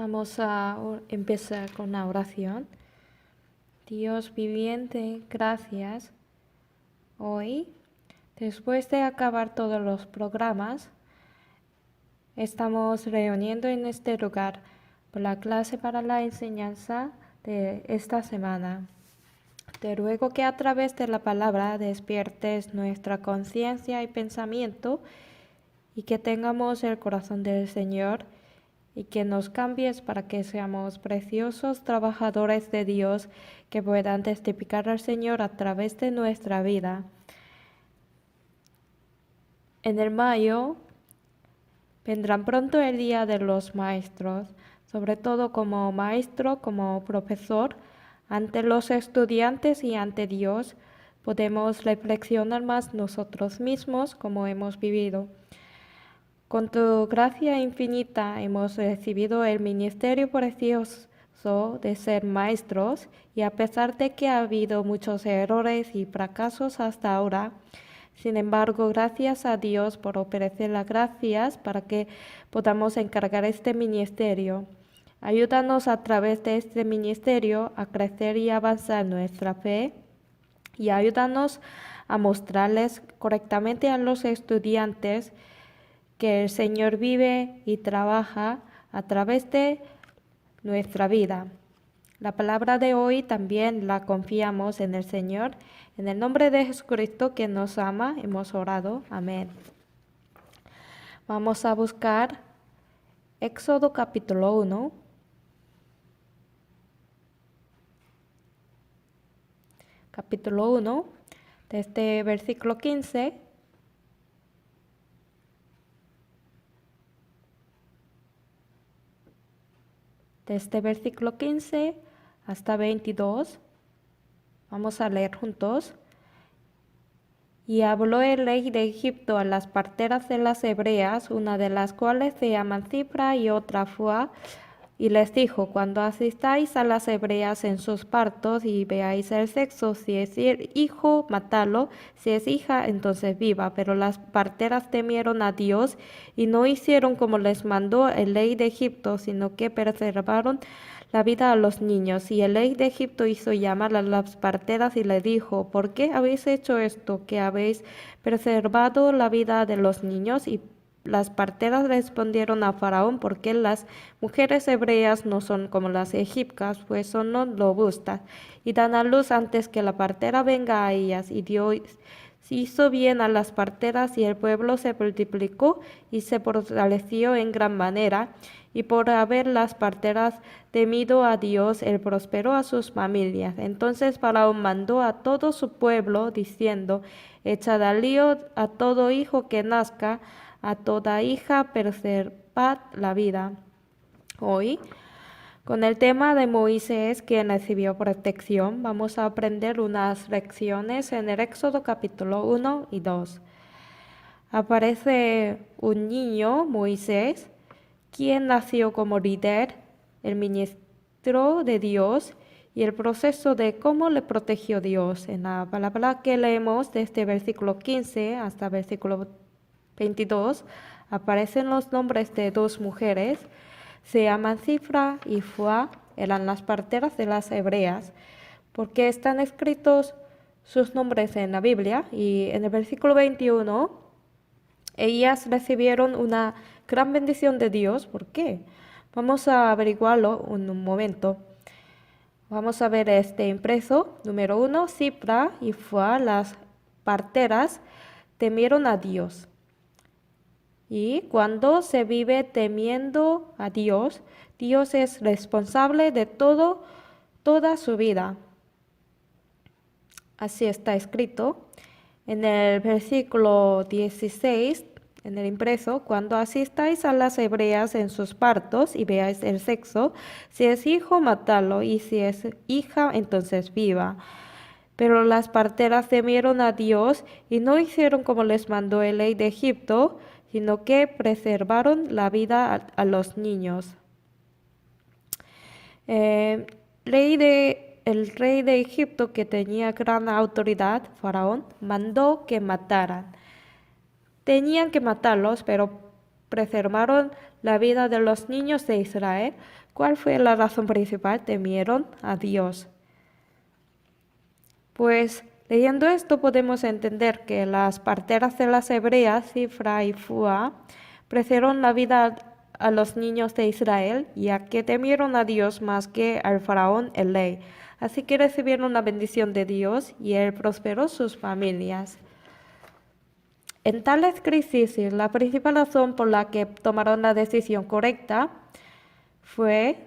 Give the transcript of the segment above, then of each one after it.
Vamos a empezar con una oración. Dios viviente, gracias. Hoy, después de acabar todos los programas, estamos reuniendo en este lugar por la clase para la enseñanza de esta semana. Te ruego que a través de la palabra despiertes nuestra conciencia y pensamiento y que tengamos el corazón del Señor y que nos cambies para que seamos preciosos trabajadores de Dios que puedan testificar al Señor a través de nuestra vida. En el mayo vendrán pronto el Día de los Maestros, sobre todo como maestro, como profesor, ante los estudiantes y ante Dios, podemos reflexionar más nosotros mismos como hemos vivido. Con tu gracia infinita hemos recibido el ministerio precioso de ser maestros y a pesar de que ha habido muchos errores y fracasos hasta ahora, sin embargo, gracias a Dios por ofrecer las gracias para que podamos encargar este ministerio. Ayúdanos a través de este ministerio a crecer y avanzar nuestra fe y ayúdanos a mostrarles correctamente a los estudiantes que el Señor vive y trabaja a través de nuestra vida. La palabra de hoy también la confiamos en el Señor. En el nombre de Jesucristo que nos ama, hemos orado. Amén. Vamos a buscar Éxodo capítulo 1. Capítulo 1, desde versículo 15. Desde versículo 15 hasta 22. Vamos a leer juntos. Y habló el rey de Egipto a las parteras de las hebreas, una de las cuales se llaman Cifra y otra Fua, y les dijo: cuando asistáis a las hebreas en sus partos y veáis el sexo, si es hijo, matadlo, si es hija, entonces viva. Pero las parteras temieron a Dios y no hicieron como les mandó el rey de Egipto, sino que preservaron la vida a los niños. Y el rey de Egipto hizo llamar a las parteras y le dijo: ¿por qué habéis hecho esto, que habéis preservado la vida de los niños? Y las parteras respondieron a Faraón: porque las mujeres hebreas no son como las egipcias, pues son no robustas, y dan a luz antes que la partera venga a ellas. Y Dios hizo bien a las parteras, y el pueblo se multiplicó y se fortaleció en gran manera. Y por haber las parteras temido a Dios, él prosperó a sus familias. Entonces Faraón mandó a todo su pueblo, diciendo: echad al lío a todo hijo que nazca, a toda hija preservad la vida. Hoy, con el tema de Moisés, quien recibió protección, vamos a aprender unas lecciones en el Éxodo capítulo 1 y 2. Aparece un niño, Moisés, quien nació como líder, el ministro de Dios, y el proceso de cómo le protegió Dios. En la palabra que leemos desde versículo 15 hasta versículo 22, aparecen los nombres de dos mujeres. Se llaman Cifra y Fua, eran las parteras de las hebreas, porque están escritos sus nombres en la Biblia. Y en el versículo 21, ellas recibieron una gran bendición de Dios. ¿Por qué? Vamos a averiguarlo en un momento. Vamos a ver este impreso. Número 1, Cifra y Fua, las parteras, temieron a Dios. Y cuando se vive temiendo a Dios, Dios es responsable de toda su vida. Así está escrito en el versículo 16, en el impreso: cuando asistáis a las hebreas en sus partos y veáis el sexo, si es hijo, matadlo, y si es hija, entonces viva. Pero las parteras temieron a Dios y no hicieron como les mandó el rey de Egipto, sino que preservaron la vida a los niños. El rey de Egipto, que tenía gran autoridad, Faraón, mandó que mataran. Tenían que matarlos, pero preservaron la vida de los niños de Israel. ¿Cuál fue la razón principal? Temieron a Dios. Pues leyendo esto podemos entender que las parteras de las hebreas, Sifra y Fua, ofrecieron la vida a los niños de Israel, ya que temieron a Dios más que al faraón el rey. Así que recibieron la bendición de Dios y Él prosperó sus familias. En tales crisis, la principal razón por la que tomaron la decisión correcta fue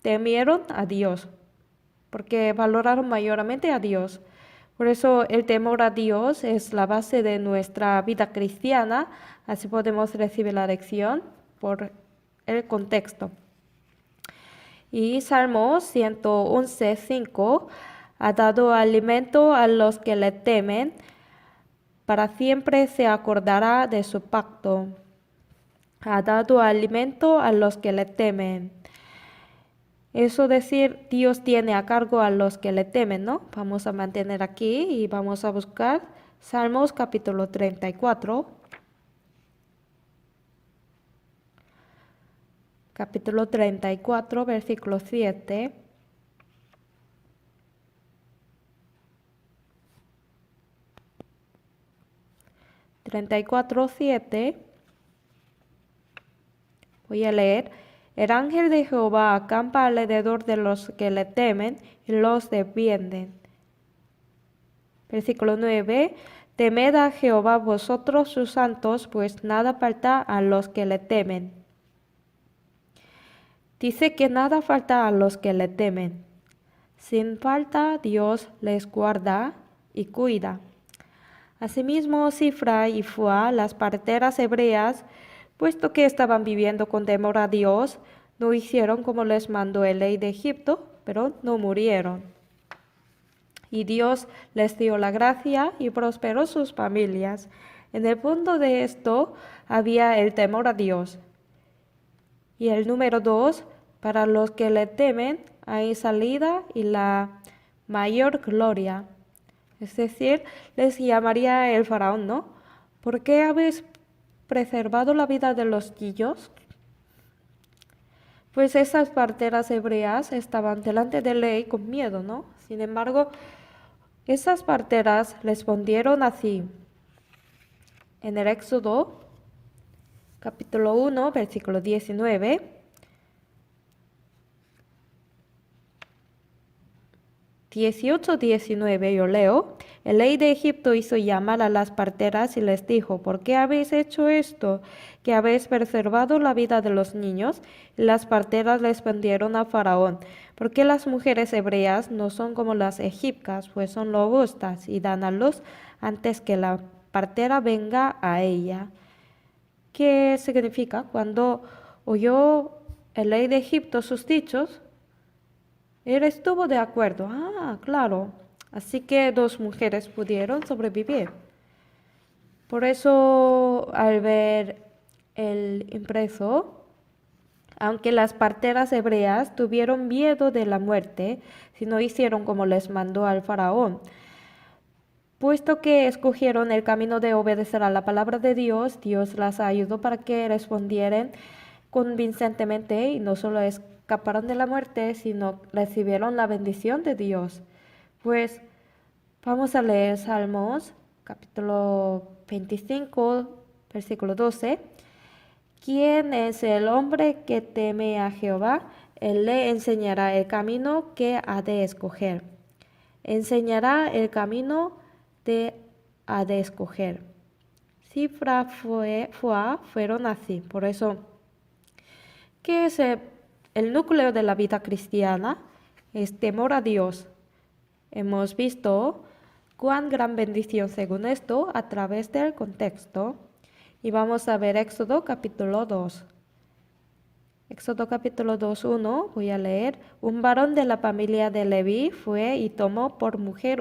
temieron a Dios, porque valoraron mayormente a Dios. Por eso el temor a Dios es la base de nuestra vida cristiana, así podemos recibir la lección por el contexto. Y Salmo 111:5 ha dado alimento a los que le temen, para siempre se acordará de su pacto. Ha dado alimento a los que le temen. Eso decir, Dios tiene a cargo a los que le temen, ¿no? Vamos a mantener aquí y vamos a buscar Salmos capítulo 34. Capítulo 34, versículo 7. Voy a leer. El ángel de Jehová acampa alrededor de los que le temen y los defienden. Versículo 9. Temed a Jehová vosotros sus santos, pues nada falta a los que le temen. Dice que nada falta a los que le temen. Sin falta Dios les guarda y cuida. Asimismo, Sifra y Fua, las parteras hebreas, puesto que estaban viviendo con temor a Dios, no hicieron como les mandó el rey de Egipto, pero no murieron. Y Dios les dio la gracia y prosperó sus familias. En el fondo de esto había el temor a Dios. Y el número 2, para los que le temen, hay salida y la mayor gloria. Es decir, les llamaría el faraón, ¿no? ¿Por qué habéis preservado la vida de los niños? Pues esas parteras hebreas estaban delante del rey con miedo, ¿no? Sin embargo, esas parteras respondieron así. En el Éxodo, capítulo 1, versículo 19. 18-19 yo leo. El rey de Egipto hizo llamar a las parteras y les dijo, ¿por qué habéis hecho esto? ¿Que habéis preservado la vida de los niños? Y las parteras respondieron a Faraón, porque las mujeres hebreas no son como las egipcias, pues son robustas y dan a luz antes que la partera venga a ella. ¿Qué significa? Cuando oyó el rey de Egipto sus dichos, él estuvo de acuerdo. Claro. Así que 2 mujeres pudieron sobrevivir. Por eso, al ver el impreso, aunque las parteras hebreas tuvieron miedo de la muerte, si no hicieron como les mandó al faraón, puesto que escogieron el camino de obedecer a la palabra de Dios, Dios las ayudó para que respondieran convincentemente y no solo escaparon de la muerte, sino recibieron la bendición de Dios. Pues vamos a leer Salmos, capítulo 25, versículo 12. ¿Quién es el hombre que teme a Jehová? Él le enseñará el camino que ha de escoger. Enseñará el camino que ha de escoger. Sifra fueron así. Por eso, ¿qué es el núcleo de la vida cristiana? Es temor a Dios. Hemos visto cuán gran bendición según esto a través del contexto. Y vamos a ver Éxodo capítulo 2. Éxodo capítulo 2:1, voy a leer. Un varón de la familia de Leví fue y tomó por mujer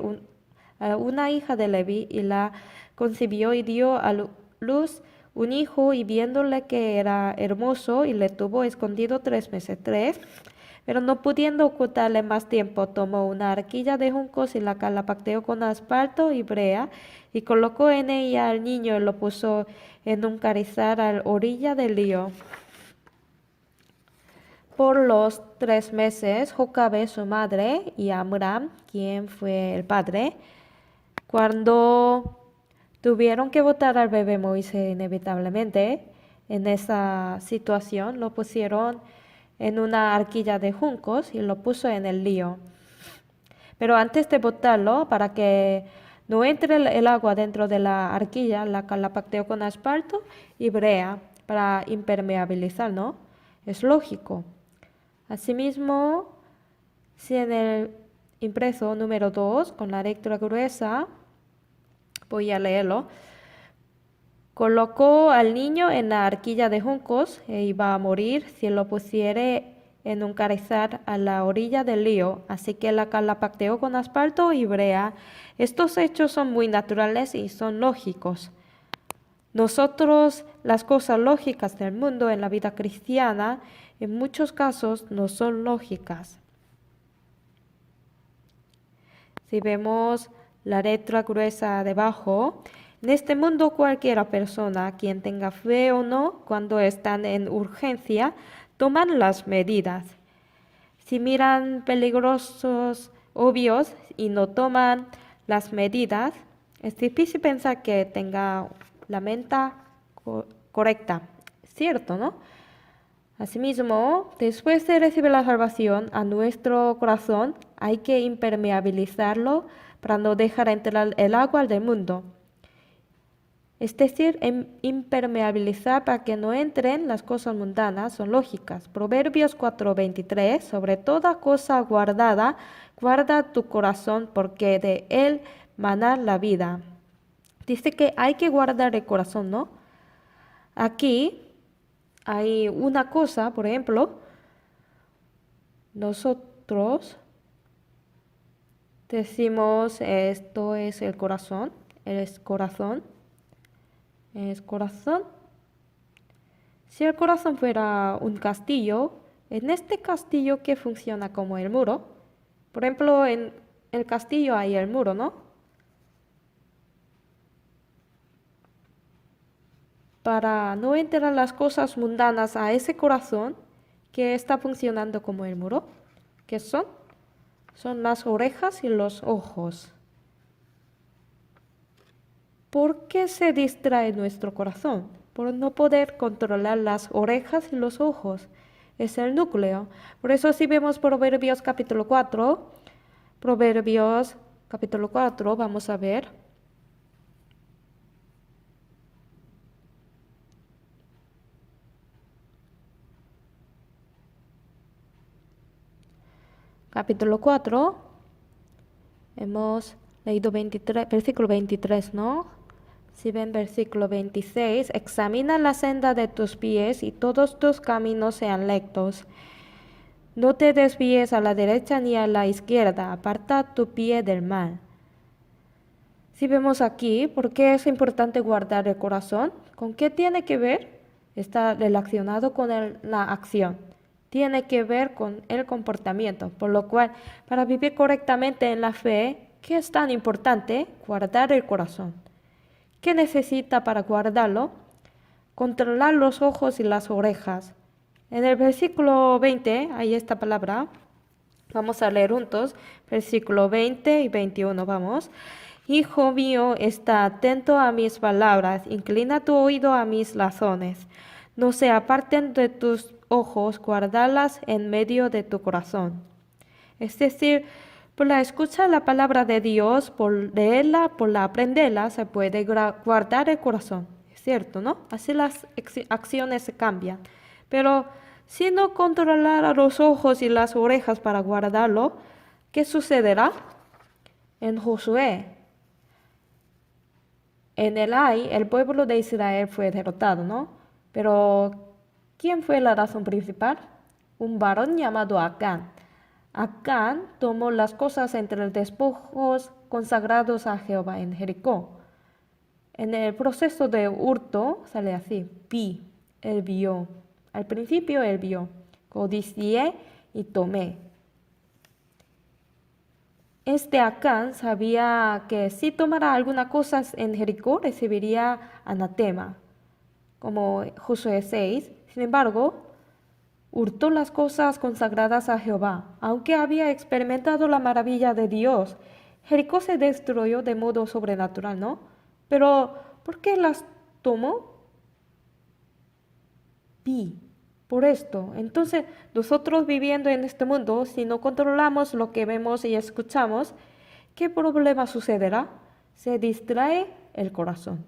una hija de Leví y la concibió y dio a luz un hijo y viéndole que era hermoso y le tuvo escondido 3 meses. Pero no pudiendo ocultarle más tiempo, tomó una arquilla de juncos y la calafeteó con asfalto y brea, y colocó en ella al niño y lo puso en un carrizal a la orilla del río. por los 3 meses, Jocabe, su madre, y Amram, quien fue el padre, cuando tuvieron que botar al bebé Moisés inevitablemente, en esa situación lo pusieron en una arquilla de juncos y lo puso en el río. Pero antes de botarlo, para que no entre el agua dentro de la arquilla, la calapacteó con asfalto y brea para impermeabilizar, ¿no? Es lógico. Asimismo, si en el impreso número 2, con la lectura gruesa, voy a leerlo, colocó al niño en la arquilla de juncos e iba a morir si lo pusiere en un carrizal a la orilla del río, así que la calapacteó con asfalto y brea. Estos hechos son muy naturales y son lógicos. Nosotros, las cosas lógicas del mundo en la vida cristiana, en muchos casos no son lógicas. Si vemos la letra gruesa debajo, en este mundo cualquier persona, quien tenga fe o no, cuando están en urgencia, toman las medidas. Si miran peligrosos obvios y no toman las medidas, es difícil pensar que tenga la mente correcta. ¿Cierto, no? Asimismo, después de recibir la salvación a nuestro corazón, hay que impermeabilizarlo para no dejar entrar el agua del mundo. Es decir, impermeabilizar para que no entren las cosas mundanas son lógicas. Proverbios 4:23, sobre toda cosa guardada, guarda tu corazón porque de él mana la vida. Dice que hay que guardar el corazón, ¿no? Aquí hay una cosa, por ejemplo, nosotros decimos esto es el corazón, es corazón. Es corazón. Si el corazón fuera un castillo, en este castillo que funciona como el muro, por ejemplo, en el castillo hay el muro, ¿no? Para no entrar las cosas mundanas a ese corazón que está funcionando como el muro, ¿qué son? Son las orejas y los ojos. ¿Por qué se distrae nuestro corazón? Por no poder controlar las orejas y los ojos. Es el núcleo. Por eso si vemos Proverbios capítulo 4, vamos a ver. Capítulo 4, hemos leído versículo 23, ¿no? Si ven versículo 26, examina la senda de tus pies y todos tus caminos sean rectos. No te desvíes a la derecha ni a la izquierda, aparta tu pie del mal. Si vemos aquí, ¿por qué es importante guardar el corazón? ¿Con qué tiene que ver? Está relacionado con la acción. Tiene que ver con el comportamiento, por lo cual, para vivir correctamente en la fe, ¿qué es tan importante? Guardar el corazón. ¿Qué necesita para guardarlo? Controlar los ojos y las orejas. En el versículo 20 hay esta palabra. Vamos a leer juntos. Versículo 20 y 21, vamos. Hijo mío, está atento a mis palabras. Inclina tu oído a mis razones. No se aparten de tus ojos, guárdalas en medio de tu corazón. Es decir, por la escucha de la palabra de Dios, por leerla, por la aprenderla, se puede guardar el corazón. Es cierto, ¿no? Así las acciones se cambian. Pero si no controlara los ojos y las orejas para guardarlo, ¿qué sucederá? En Josué, en el Ai, el pueblo de Israel fue derrotado, ¿no? Pero, ¿quién fue la razón principal? Un varón llamado Acán. Acán tomó las cosas entre los despojos consagrados a Jehová en Jericó. En el proceso de hurto sale así, él vio. Al principio él vio, codicié y tomé. Este Acán sabía que si tomara alguna cosa en Jericó recibiría anatema, como Josué 6. Sin embargo, hurtó las cosas consagradas a Jehová, aunque había experimentado la maravilla de Dios. Jericó se destruyó de modo sobrenatural, ¿no? Pero, ¿por qué las tomó? Por esto. Entonces, nosotros viviendo en este mundo, si no controlamos lo que vemos y escuchamos, ¿qué problema sucederá? Se distrae el corazón.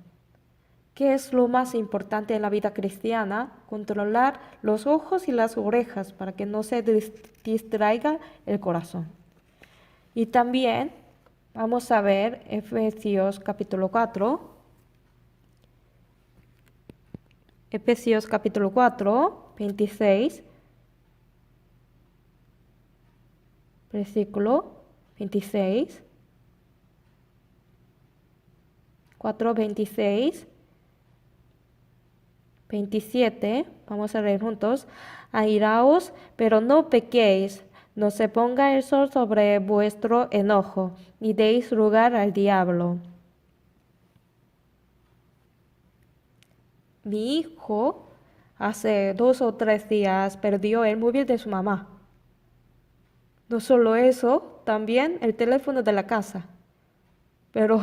¿Qué es lo más importante en la vida cristiana? Controlar los ojos y las orejas para que no se distraiga el corazón. Y también vamos a ver Efesios capítulo 4. Efesios capítulo 4, 26, versículo 26, 4, 26, 27, vamos a leer juntos. Airaos, pero no pequéis, no se ponga el sol sobre vuestro enojo, ni deis lugar al diablo. Mi hijo hace 2 o 3 días perdió el móvil de su mamá. No solo eso, también el teléfono de la casa. Pero,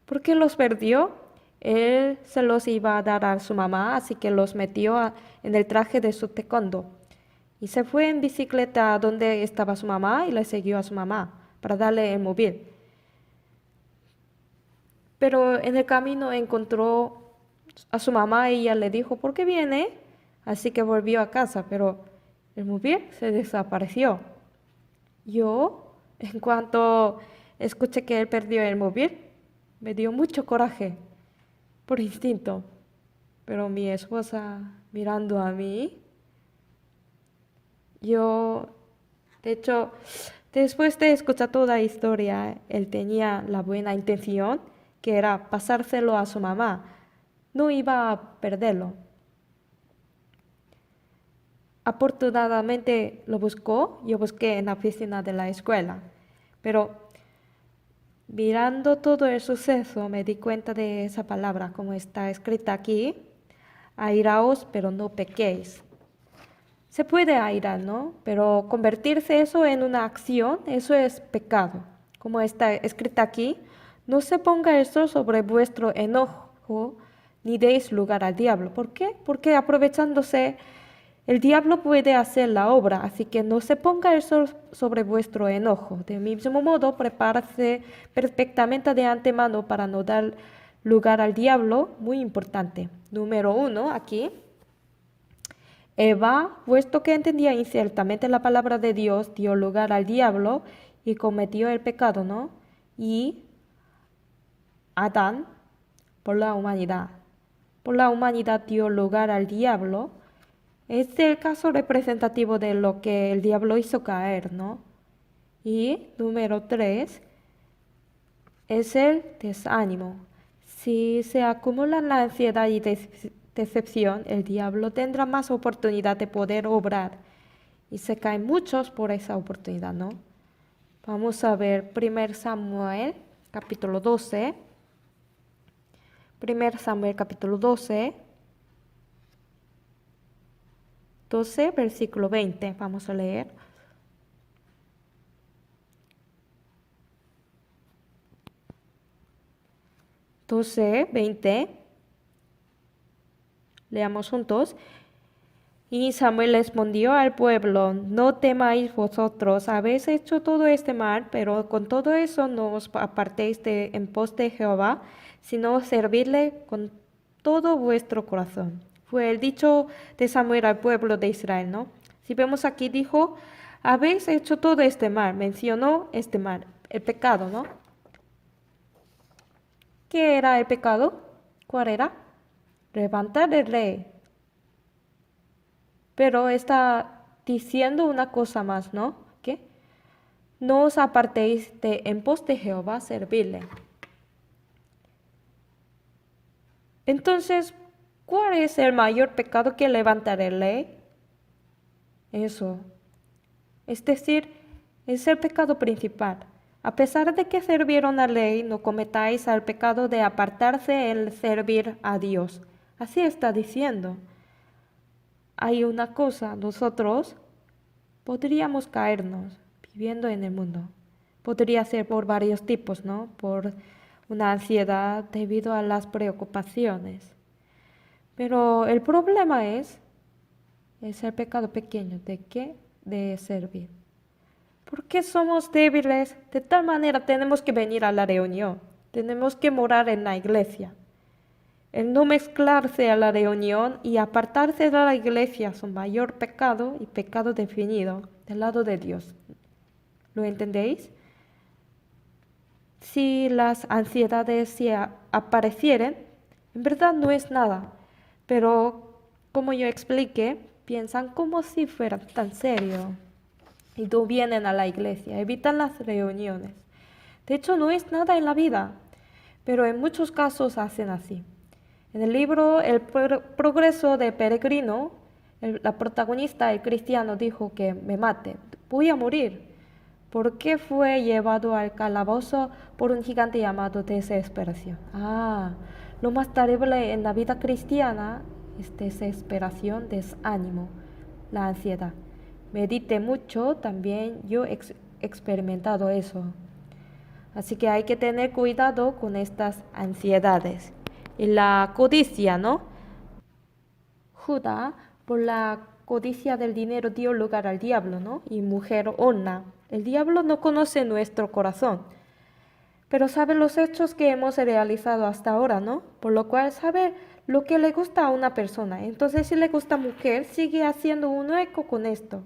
¿por qué los perdió? Él se los iba a dar a su mamá, así que los metió en el traje de su taekwondo. Y se fue en bicicleta a donde estaba su mamá y le siguió a su mamá para darle el móvil. Pero en el camino encontró a su mamá y ella le dijo, ¿por qué viene? Así que volvió a casa, pero el móvil se desapareció. Yo, en cuanto escuché que él perdió el móvil, me dio mucho coraje, por instinto. Pero mi esposa mirando a mí, de hecho, después de escuchar toda la historia, él tenía la buena intención, que era pasárselo a su mamá. No iba a perderlo. Afortunadamente lo buscó, yo busqué en la oficina de la escuela, pero mirando todo el suceso me di cuenta de esa palabra, como está escrita aquí, airaos pero no pequéis. Se puede airar, ¿no? Pero convertirse eso en una acción, eso es pecado. Como está escrita aquí, no se ponga el sol sobre vuestro enojo, ni deis lugar al diablo. ¿Por qué? Porque aprovechándose, el diablo puede hacer la obra, así que no se ponga el sol sobre vuestro enojo. De mismo modo, prepárase perfectamente de antemano para no dar lugar al diablo, muy importante. Número 1, aquí. Eva, puesto que entendía inciertamente la palabra de Dios, dio lugar al diablo y cometió el pecado, ¿no? Y Adán, por la humanidad dio lugar al diablo. Es el caso representativo de lo que el diablo hizo caer, ¿no? Y número 3 es el desánimo. Si se acumulan la ansiedad y decepción, el diablo tendrá más oportunidad de poder obrar. Y se caen muchos por esa oportunidad, ¿no? Vamos a ver 1 Samuel, capítulo 12. 1 Samuel, capítulo 12. 12, versículo 20. Vamos a leer. Entonces, 20. Leamos juntos. Y Samuel respondió al pueblo, no temáis vosotros, habéis hecho todo este mal, pero con todo eso no os apartéis en pos de Jehová, sino servirle con todo vuestro corazón. Fue el dicho de Samuel al pueblo de Israel, ¿no? Si vemos aquí, dijo, habéis hecho todo este mal, mencionó este mal, el pecado, ¿no? ¿Qué era el pecado? ¿Cuál era? Levantar el rey. Pero está diciendo una cosa más, ¿no? ¿Qué? No os apartéis en pos de Jehová servirle. Entonces, ¿cuál es el mayor pecado que levantar el rey? Eso. Es decir, es el pecado principal. A pesar de que sirvieron a la ley, no cometáis el pecado de apartarse en servir a Dios. Así está diciendo. hay una cosa, nosotros podríamos caernos viviendo en el mundo. Podría ser por varios tipos, ¿no? Por una ansiedad debido a las preocupaciones. Pero el problema es el pecado pequeño. ¿De qué? De servir. ¿Por qué somos débiles? De tal manera tenemos que venir a la reunión. Tenemos que morar en la iglesia. El no mezclarse a la reunión y apartarse de la iglesia es un mayor pecado y pecado definido del lado de Dios. ¿Lo entendéis? Si las ansiedades se aparecieran, en verdad no es nada, pero como yo expliqué, piensan como si fuera tan serio y no vienen a la iglesia, evitan las reuniones. De hecho, no es nada en la vida, pero en muchos casos hacen así. En el libro El progreso de Peregrino, la protagonista, el cristiano, dijo que me mate, voy a morir. ¿Por qué fue llevado al calabozo por un gigante llamado desesperación? Lo más terrible en la vida cristiana es desesperación, desánimo, la ansiedad. Medite mucho, también yo he experimentado eso. Así que hay que tener cuidado con estas ansiedades. Y la codicia, ¿no? Judá, por la codicia del dinero, dio lugar al diablo, ¿no? Y mujer Orna. El diablo no conoce nuestro corazón, pero sabe los hechos que hemos realizado hasta ahora, ¿no? Por lo cual sabe lo que le gusta a una persona. Entonces, si le gusta mujer, sigue haciendo un eco con esto.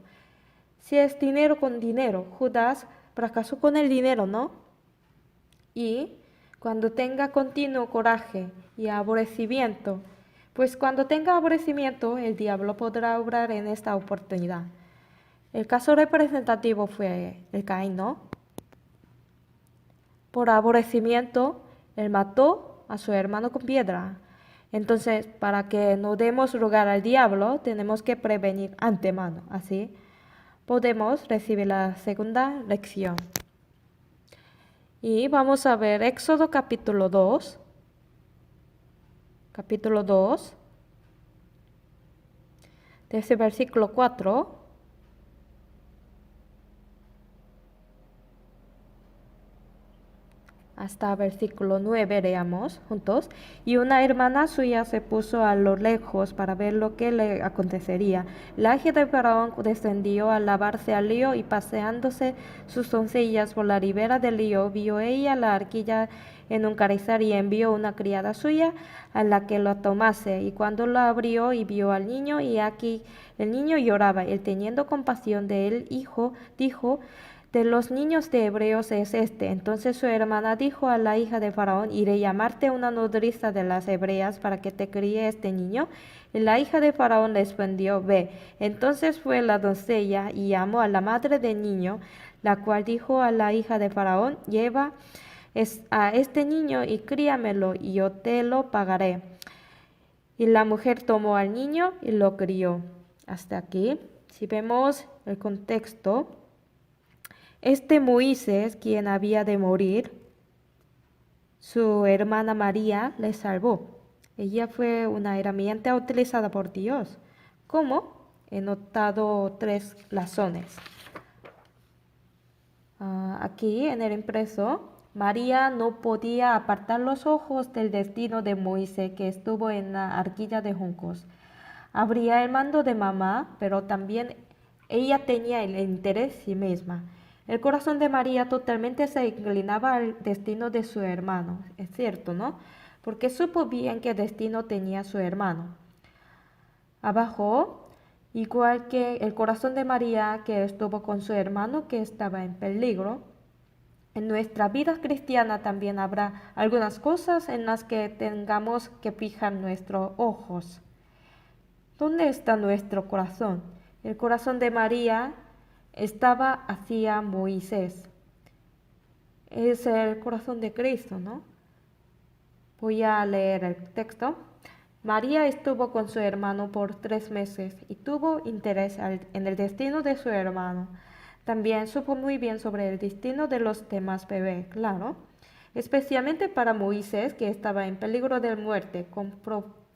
Si es dinero con dinero, Judas fracasó con el dinero, ¿no? Y cuando tenga continuo coraje y aborrecimiento, pues cuando tenga aborrecimiento, el diablo podrá obrar en esta oportunidad. El caso representativo fue el Caín, ¿no? Por aborrecimiento, él mató a su hermano con piedra. Entonces, para que no demos lugar al diablo, tenemos que prevenir antemano. Así podemos recibir la segunda lección. Y vamos a ver Éxodo capítulo 2. Capítulo 2. Desde versículo 4. Hasta versículo 9 leamos juntos. Y una hermana suya se puso a lo lejos para ver lo que le acontecería. La hija de Faraón descendió a lavarse al río y paseándose sus doncellas por la ribera del río, vio ella la arquilla en un carrizal y envió una criada suya a la que lo tomase. Y cuando lo abrió y vio al niño, y aquí el niño lloraba, él teniendo compasión de él, dijo: de los niños de hebreos es este. Entonces su hermana dijo a la hija de Faraón: iré llamarte una nodriza de las hebreas para que te críe este niño. Y la hija de Faraón respondió: ve. Entonces fue la doncella y llamó a la madre del niño, la cual dijo a la hija de Faraón: lleva a este niño y críamelo, y yo te lo pagaré. Y la mujer tomó al niño y lo crió. Hasta aquí, si vemos el contexto, Moisés, quien había de morir, su hermana María le salvó. Ella fue una herramienta utilizada por Dios. ¿Cómo? He notado 3 razones. Aquí en el impreso, María no podía apartar los ojos del destino de Moisés, que estuvo en la arquilla de juncos. Habría el mando de mamá, pero también ella tenía el interés en sí misma. El corazón de María totalmente se inclinaba al destino de su hermano, es cierto, ¿no? Porque supo bien qué destino tenía su hermano. Abajo, igual que el corazón de María, que estuvo con su hermano que estaba en peligro, en nuestra vida cristiana también habrá algunas cosas en las que tengamos que fijar nuestros ojos. ¿Dónde está nuestro corazón? El corazón de María estaba hacia Moisés. Es el corazón de Cristo, ¿no? Voy a leer el texto. María estuvo con su hermano por 3 meses y tuvo interés en el destino de su hermano. También supo muy bien sobre el destino de los demás bebés, claro. Especialmente para Moisés, que estaba en peligro de muerte, con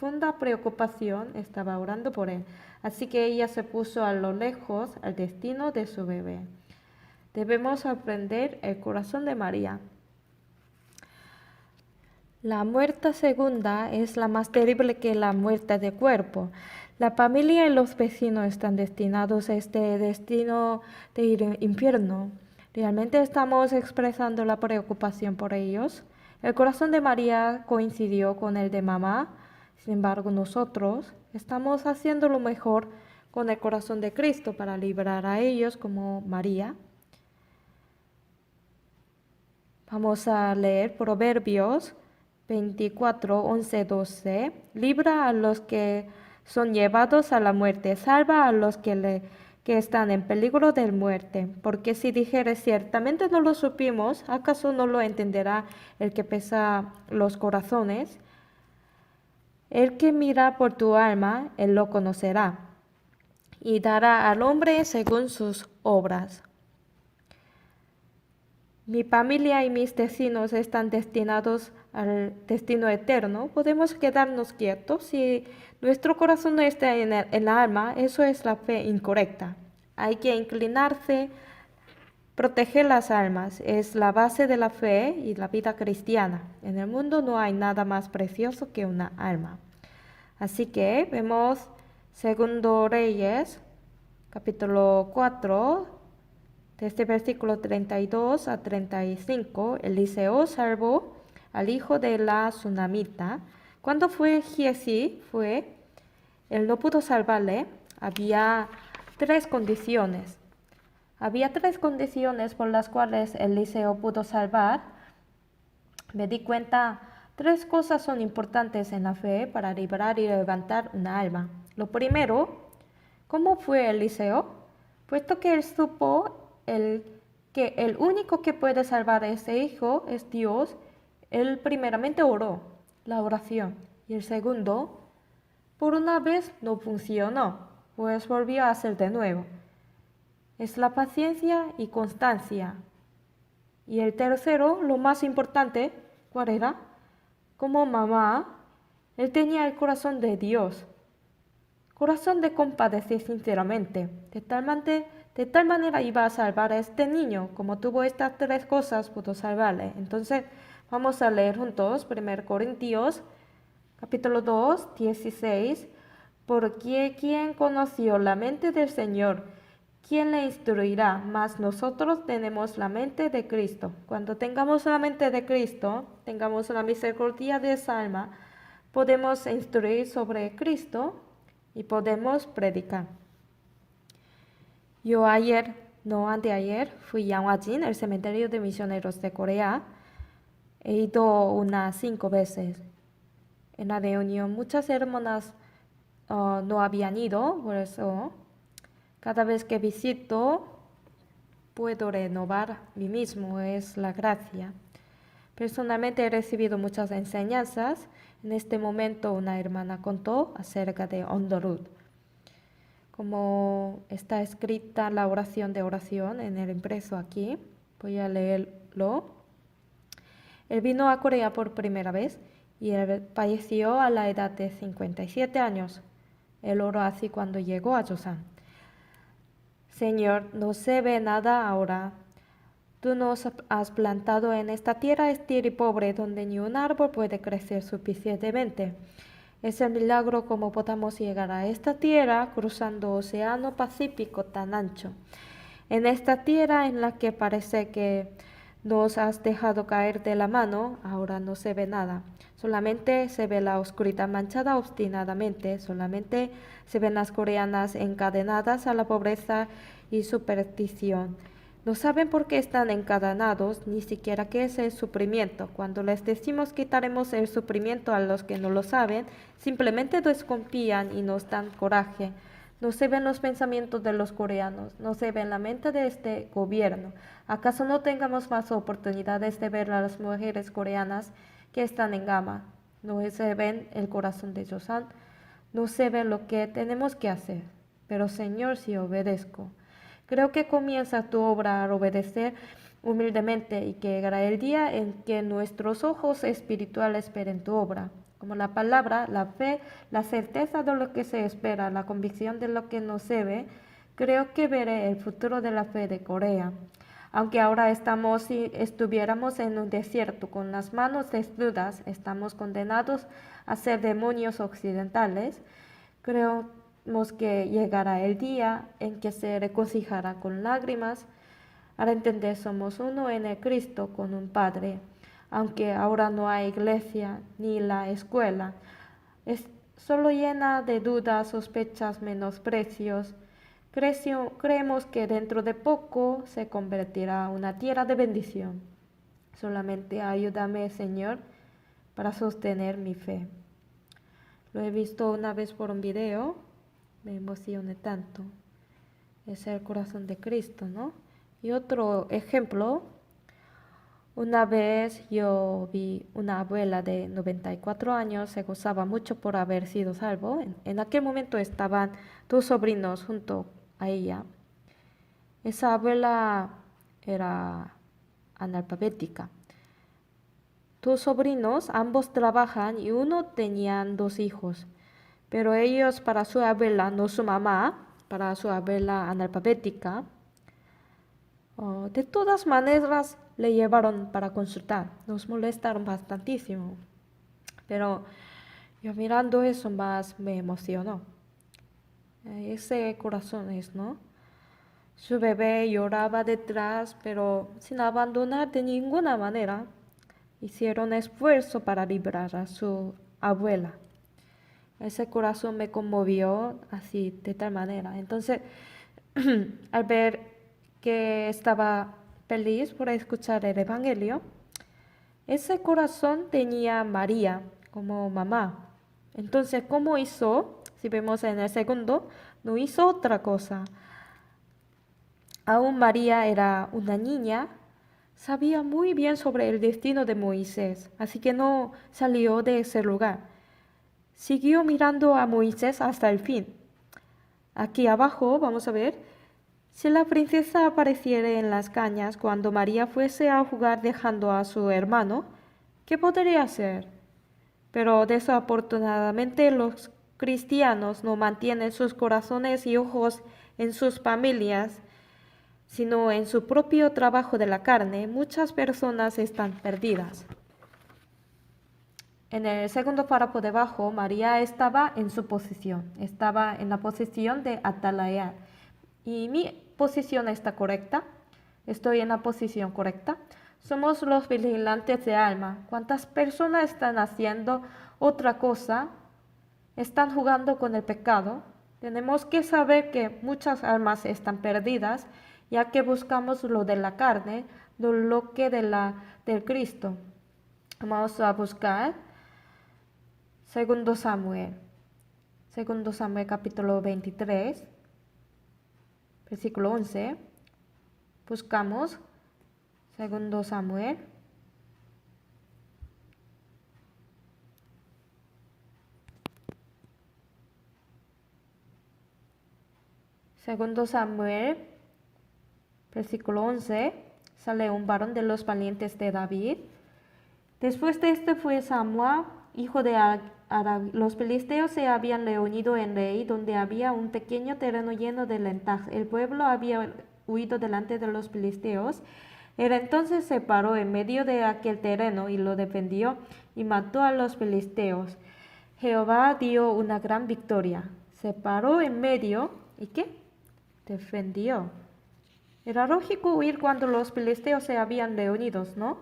profunda preocupación estaba orando por él, así que ella se puso a lo lejos al destino de su bebé. Debemos aprender el corazón de María. La muerte segunda es la más terrible que la muerte de cuerpo. La familia y los vecinos están destinados a este destino de ir al infierno. ¿Realmente estamos expresando la preocupación por ellos? El corazón de María coincidió con el de mamá. Sin embargo, nosotros estamos haciendo lo mejor con el corazón de Cristo para librar a ellos como María. Vamos a leer Proverbios 24, 11, 12. Libra a los que son llevados a la muerte, salva a los que están en peligro de muerte. Porque si dijeres ciertamente no lo supimos, ¿acaso no lo entenderá el que pesa los corazones? El que mira por tu alma, él lo conocerá, y dará al hombre según sus obras. Mi familia y mis vecinos están destinados al destino eterno. Podemos quedarnos quietos. Si nuestro corazón no está en el alma, eso es la fe incorrecta. Hay que inclinarse, proteger las almas. Es la base de la fe y la vida cristiana. En el mundo no hay nada más precioso que una alma. Así que vemos Segundo Reyes, capítulo 4, desde versículo 32 a 35, Eliseo salvó al hijo de la Sunamita. Cuando fue Giezi, él no pudo salvarle. Había tres condiciones. Había tres condiciones por las cuales Eliseo pudo salvar. Me di cuenta, tres cosas son importantes en la fe para liberar y levantar una alma. Lo primero, ¿cómo fue Eliseo? Puesto que él supo que el único que puede salvar a ese hijo es Dios, él primeramente oró, la oración. Y el segundo, por una vez no funcionó, pues volvió a hacer de nuevo. Es la paciencia y constancia. Y el tercero, lo más importante, ¿cuál era? Como mamá, él tenía el corazón de Dios. Corazón de compadecer sinceramente, de tal manera iba a salvar a este niño. Como tuvo estas tres cosas, pudo salvarle. Entonces, vamos a leer juntos 1 Corintios, capítulo 2, 16. Porque quien conoció la mente del Señor, ¿quién le instruirá? Mas nosotros tenemos la mente de Cristo. Cuando tengamos la mente de Cristo, tengamos la misericordia de esa alma, podemos instruir sobre Cristo y podemos predicar. Yo anteayer, fui a Hwajin, el cementerio de misioneros de Corea. He ido unas 5 veces. En la reunión muchas hermanas no habían ido, por eso cada vez que visito puedo renovar mí mismo, es la gracia. Personalmente he recibido muchas enseñanzas. En este momento una hermana contó acerca de Ondorut. Como está escrita la oración de oración en el impreso aquí, voy a leerlo. Él vino a Corea por primera vez y él falleció a la edad de 57 años. Él oró así cuando llegó a Joseon. Señor, no se ve nada ahora. Tú nos has plantado en esta tierra estéril y pobre donde ni un árbol puede crecer suficientemente. Es el milagro como podamos llegar a esta tierra cruzando Océano Pacífico tan ancho. En esta tierra en la que parece que nos has dejado caer de la mano, ahora no se ve nada. Solamente se ve la oscuridad manchada obstinadamente, solamente se ven las coreanas encadenadas a la pobreza y superstición. No saben por qué están encadenados, ni siquiera qué es el sufrimiento. Cuando les decimos quitaremos el sufrimiento a los que no lo saben, simplemente desconfían y nos dan coraje. No se ven los pensamientos de los coreanos, no se ve la mente de este gobierno. ¿Acaso no tengamos más oportunidades de ver a las mujeres coreanas que están en gama? No se ven el corazón de Joseon, no se ve lo que tenemos que hacer. Pero Señor, si obedezco. Creo que comienza tu obra al obedecer humildemente y que llegará el día en que nuestros ojos espirituales esperen tu obra. como la palabra, la fe, la certeza de lo que se espera, la convicción de lo que no se ve. Creo que veré el futuro de la fe de Corea. Aunque ahora si estuviéramos en un desierto con las manos desnudas, estamos condenados a ser demonios occidentales. Creemos que llegará el día en que se regocijará con lágrimas. Al entender somos uno en el Cristo con un Padre. Aunque ahora no hay iglesia ni la escuela, es solo llena de dudas, sospechas, menosprecios. Creemos que dentro de poco se convertirá en una tierra de bendición. Solamente ayúdame, Señor, para sostener mi fe. Lo he visto una vez por un video, me emocioné tanto. Es el corazón de Cristo, ¿no? Y otro ejemplo, una vez yo vi una abuela de 94 años, se gozaba mucho por haber sido salvo. En aquel momento estaban dos sobrinos junto a ella. Esa abuela era analfabética. Dos sobrinos, ambos trabajan y uno tenían 2 hijos. Pero ellos para su abuela, no su mamá, para su abuela analfabética, de todas maneras le llevaron para consultar. Nos molestaron bastantísimo. Pero yo mirando eso más me emocionó. Ese corazón es, ¿no? Su bebé lloraba detrás, pero sin abandonar de ninguna manera. Hicieron esfuerzo para librar a su abuela. Ese corazón me conmovió así, de tal manera. Entonces, al ver que estaba feliz por escuchar el Evangelio, ese corazón tenía a María como mamá. Entonces, ¿cómo hizo? Si vemos en el segundo, no hizo otra cosa. Aún María era una niña, sabía muy bien sobre el destino de Moisés, así que no salió de ese lugar. Siguió mirando a Moisés hasta el fin. Aquí abajo vamos a ver, si la princesa apareciera en las cañas cuando María fuese a jugar dejando a su hermano, ¿qué podría hacer? Pero desafortunadamente los cristianos no mantienen sus corazones y ojos en sus familias, sino en su propio trabajo de la carne. Muchas personas están perdidas. En el segundo párrafo debajo, María estaba en su posición, estaba en la posición de atalaya. Y mi posición está correcta, estoy en la posición correcta. Somos los vigilantes de alma. ¿Cuántas personas están haciendo otra cosa? Están jugando con el pecado. Tenemos que saber que muchas almas están perdidas, ya que buscamos lo de la carne, no lo que del Cristo. Vamos a buscar Segundo Samuel capítulo 23, versículo 11. Buscamos Segundo Samuel. Segundo Samuel, versículo 11. Sale un varón de los valientes de David. Después de este fue Samuel, hijo de los filisteos se habían reunido en Rei, donde había un pequeño terreno lleno de lentejas. El pueblo había huido delante de los filisteos. Él entonces se paró en medio de aquel terreno y lo defendió y mató a los filisteos. Jehová dio una gran victoria. Se paró en medio y ¿qué? Defendió. Era lógico huir cuando los filisteos se habían reunido, ¿no?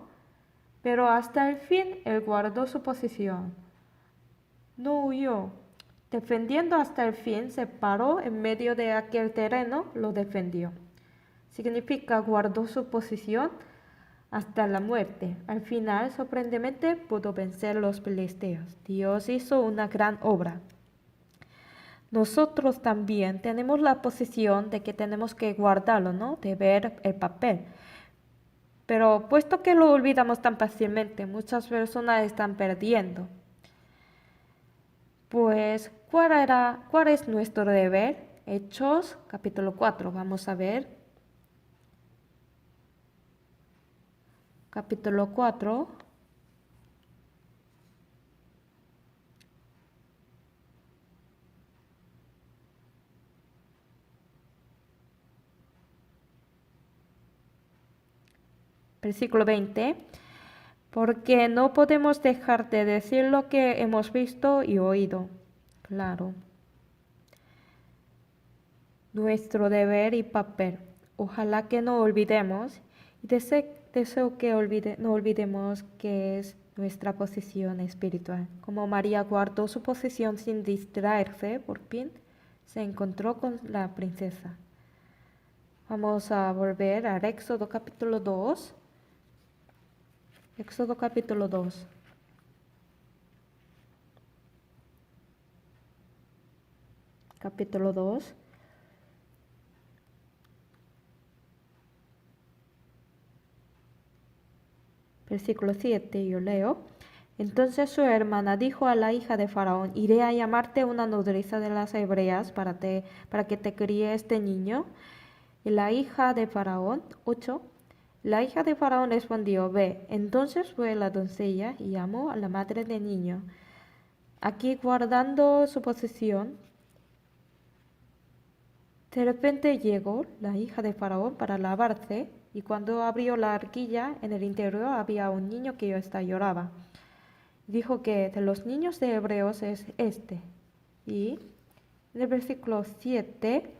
Pero hasta el fin él guardó su posición. No huyó. Defendiendo hasta el fin, se paró en medio de aquel terreno, lo defendió. Significa guardó su posición hasta la muerte. Al final, sorprendentemente, pudo vencer a los filisteos. Dios hizo una gran obra. Nosotros también tenemos la posición de que tenemos que guardarlo, ¿no? De ver el papel. Pero puesto que lo olvidamos tan fácilmente, muchas personas están perdiendo. Pues, ¿cuál es nuestro deber? Hechos, capítulo 4, vamos a ver. Capítulo 4. Versículo 20. Porque no podemos dejar de decir lo que hemos visto y oído. Claro. Nuestro deber y papel. Ojalá que no olvidemos, y deseo que no olvidemos que es nuestra posición espiritual. Como María guardó su posición sin distraerse, por fin se encontró con la princesa. Vamos a volver al Éxodo capítulo 2. Éxodo capítulo 2. Capítulo 2. Versículo 7, yo leo. Entonces su hermana dijo a la hija de Faraón, iré a llamarte una nodriza de las hebreas para que te críe este niño. Y la hija de Faraón, 8. La hija de Faraón respondió, ve. Entonces fue la doncella y llamó a la madre del niño. Aquí guardando su posesión, de repente llegó la hija de Faraón para lavarse, y cuando abrió la arquilla, en el interior había un niño que lloraba. Dijo que de los niños de hebreos es este. Y en el versículo 7,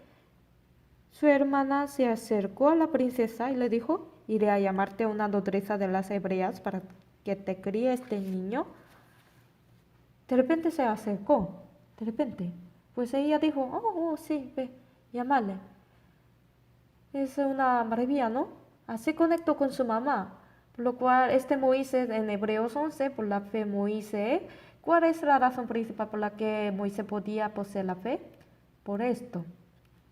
su hermana se acercó a la princesa y le dijo, iré a llamarte una nodriza de las hebreas para que te críe este niño. De repente se acercó, de repente. Pues ella dijo, oh, sí, ve, llámale. Es una maravilla, ¿no? Así conectó con su mamá. Por lo cual, este Moisés en Hebreos 11, por la fe Moisés, ¿cuál es la razón principal por la que Moisés podía poseer la fe? Por esto,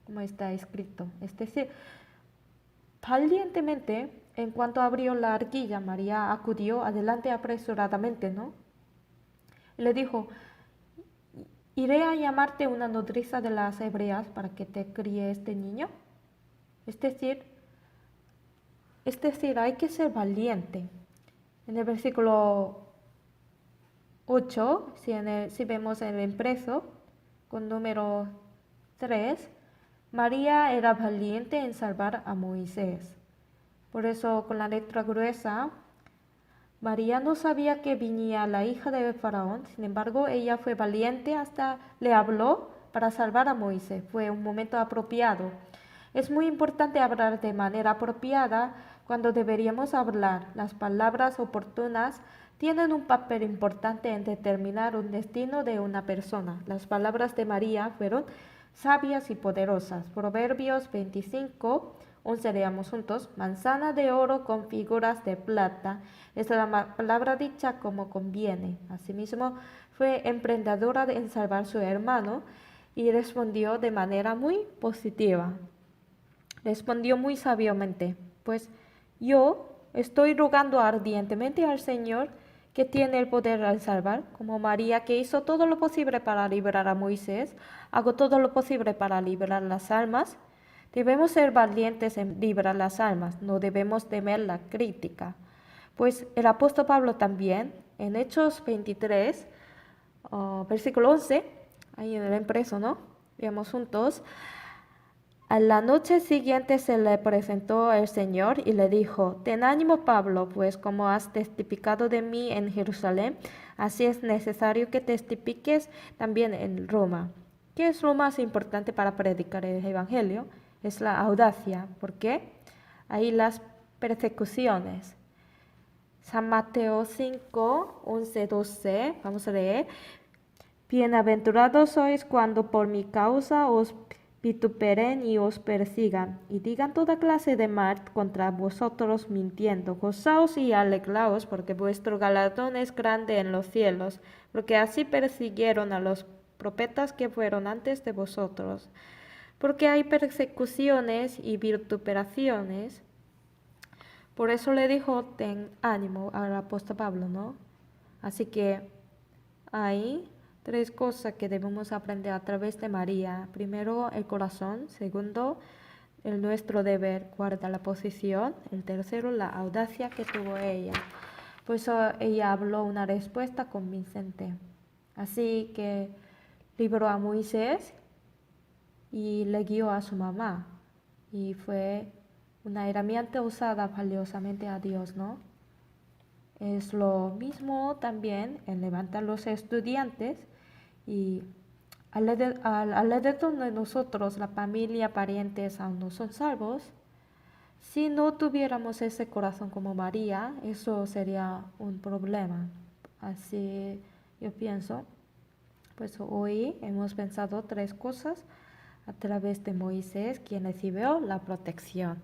como está escrito. Es decir, valientemente, en cuanto abrió la arquilla, María acudió adelante apresuradamente, ¿no? Y le dijo, iré a llamarte una nodriza de las hebreas para que te críe este niño. Es decir, hay que ser valiente. En el versículo 8, si vemos en el impreso, con número 3, María era valiente en salvar a Moisés. Por eso, con la letra gruesa, María no sabía que venía la hija de Faraón, sin embargo, ella fue valiente hasta le habló para salvar a Moisés. Fue un momento apropiado. Es muy importante hablar de manera apropiada cuando deberíamos hablar. Las palabras oportunas tienen un papel importante en determinar un destino de una persona. Las palabras de María fueron sabias y poderosas. Proverbios 25, 11 leamos juntos. Manzana de oro con figuras de plata. Es la palabra dicha como conviene. Asimismo, fue emprendedora en salvar a su hermano y respondió de manera muy positiva. Respondió muy sabiamente, pues yo estoy rogando ardientemente al Señor que tiene el poder al salvar, como María que hizo todo lo posible para liberar a Moisés, hago todo lo posible para liberar las almas. Debemos ser valientes en liberar las almas, no debemos temer la crítica. Pues el apóstol Pablo también, en Hechos 23, versículo 11, ahí en el impreso, ¿no? Veamos juntos. A la noche siguiente se le presentó el Señor y le dijo, ten ánimo Pablo, pues como has testificado de mí en Jerusalén, así es necesario que testifiques también en Roma. ¿Qué es lo más importante para predicar el Evangelio? Es la audacia. ¿Por qué? Ahí las persecuciones. San Mateo 5, 11, 12, vamos a leer. Bienaventurados sois cuando por mi causa os vituperen y os persigan, y digan toda clase de mal contra vosotros mintiendo. Gozaos y alegraos, porque vuestro galardón es grande en los cielos, porque así persiguieron a los profetas que fueron antes de vosotros. Porque hay persecuciones y vituperaciones. Por eso le dijo, ten ánimo al apóstol Pablo, ¿no? Así que hay tres cosas que debemos aprender a través de María. Primero, el corazón. Segundo, nuestro deber, guardar la posición. El tercero, la audacia que tuvo ella. Por eso ella habló una respuesta convincente. Así que liberó a Moisés y le guió a su mamá. Y fue una herramienta usada valiosamente a Dios, ¿no? Es lo mismo también en levantar los estudiantes y alrededor de nosotros, la familia, parientes aún no son salvos. Si no tuviéramos ese corazón como María, eso sería un problema. Así yo pienso. Pues hoy hemos pensado tres cosas a través de Moisés, quien recibió la protección.